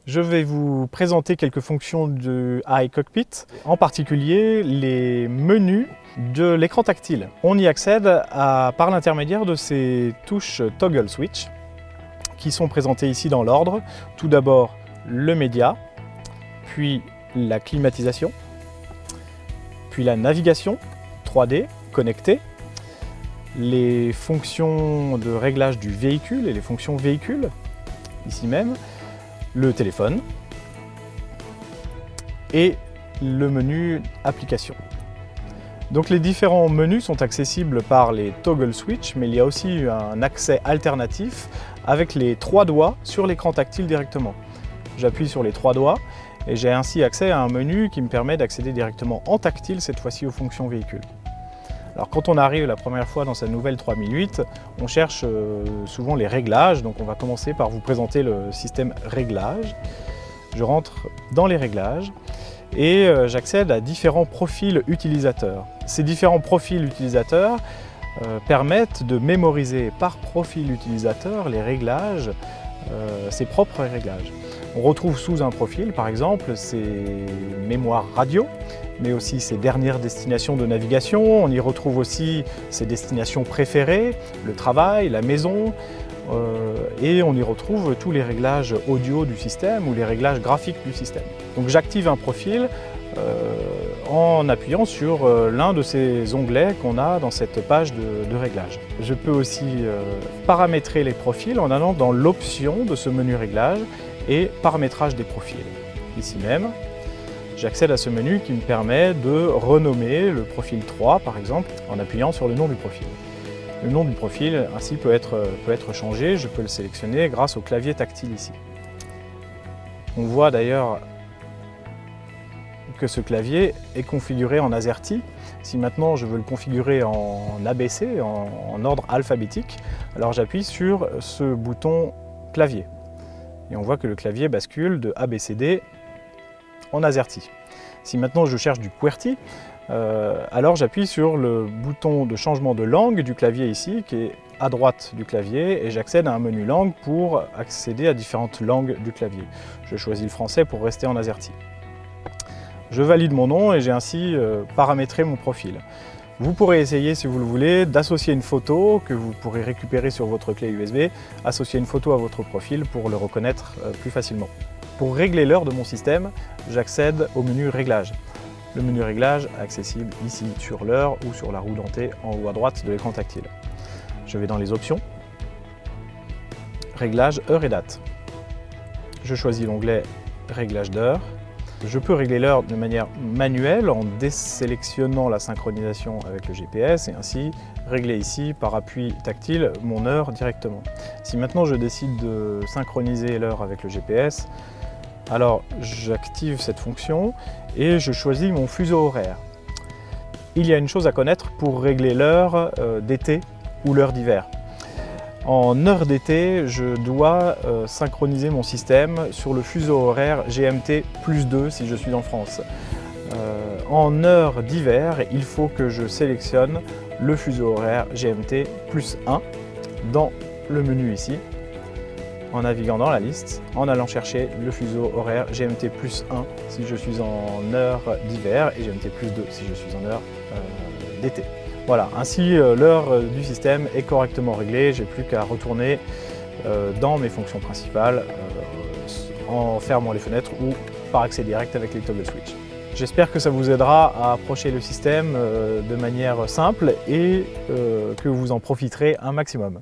Je vais vous présenter quelques fonctions de iCockpit, en particulier les menus de l'écran tactile. On y accède par l'intermédiaire de ces touches Toggle Switch qui sont présentées ici dans l'ordre. Tout d'abord le média, puis la climatisation, puis la navigation 3D connectée, les fonctions de réglage du véhicule et les fonctions véhicule, ici même, le téléphone et le menu application. Donc les différents menus sont accessibles par les toggle switch, mais il y a aussi un accès alternatif avec les 3 doigts sur l'écran tactile directement. J'appuie sur les 3 doigts et j'ai ainsi accès à un menu qui me permet d'accéder directement en tactile, cette fois-ci aux fonctions véhicules. Alors quand on arrive la première fois dans cette nouvelle 3008, on cherche souvent les réglages, donc on va commencer par vous présenter le système réglage. Je rentre dans les réglages et j'accède à différents profils utilisateurs. Ces différents profils utilisateurs permettent de mémoriser par profil utilisateur les réglages, ses propres réglages. On retrouve sous un profil, par exemple, ses mémoires radio, mais aussi ses dernières destinations de navigation. On y retrouve aussi ses destinations préférées, le travail, la maison, et on y retrouve tous les réglages audio du système ou les réglages graphiques du système. Donc j'active un profil en appuyant sur l'un de ces onglets qu'on a dans cette page de réglage. Je peux aussi paramétrer les profils en allant dans l'option de ce menu réglage et paramétrage des profils. Ici même, j'accède à ce menu qui me permet de renommer le profil 3 par exemple en appuyant sur le nom du profil. Le nom du profil ainsi peut être changé, je peux le sélectionner grâce au clavier tactile ici. On voit d'ailleurs que ce clavier est configuré en AZERTY. Si maintenant je veux le configurer en ABC, en ordre alphabétique, alors j'appuie sur ce bouton clavier. Et on voit que le clavier bascule de ABCD en AZERTY. Si maintenant je cherche du QWERTY, alors j'appuie sur le bouton de changement de langue du clavier ici, qui est à droite du clavier, et j'accède à un menu langue pour accéder à différentes langues du clavier. Je choisis le français pour rester en AZERTY. Je valide mon nom et j'ai ainsi paramétré mon profil. Vous pourrez essayer, si vous le voulez, d'associer une photo que vous pourrez récupérer sur votre clé USB, associer une photo à votre profil pour le reconnaître plus facilement. Pour régler l'heure de mon système, j'accède au menu réglage. Le menu réglage est accessible ici sur l'heure ou sur la roue dentée en haut à droite de l'écran tactile. Je vais dans les options, réglage heure et date. Je choisis l'onglet réglage d'heure. Je peux régler l'heure de manière manuelle en désélectionnant la synchronisation avec le GPS et ainsi régler ici par appui tactile mon heure directement. Si maintenant je décide de synchroniser l'heure avec le GPS, alors j'active cette fonction et je choisis mon fuseau horaire. Il y a une chose à connaître pour régler l'heure d'été ou l'heure d'hiver. En heure d'été, je dois synchroniser mon système sur le fuseau horaire GMT +2 si je suis en France. En heure d'hiver, il faut que je sélectionne le fuseau horaire GMT +1 dans le menu ici, en naviguant dans la liste, en allant chercher le fuseau horaire GMT +1 si je suis en heure d'hiver et GMT +2 si je suis en heure d'été. Voilà, ainsi l'heure du système est correctement réglée, j'ai plus qu'à retourner dans mes fonctions principales en fermant les fenêtres ou par accès direct avec les toggle switch. J'espère que ça vous aidera à approcher le système de manière simple et que vous en profiterez un maximum.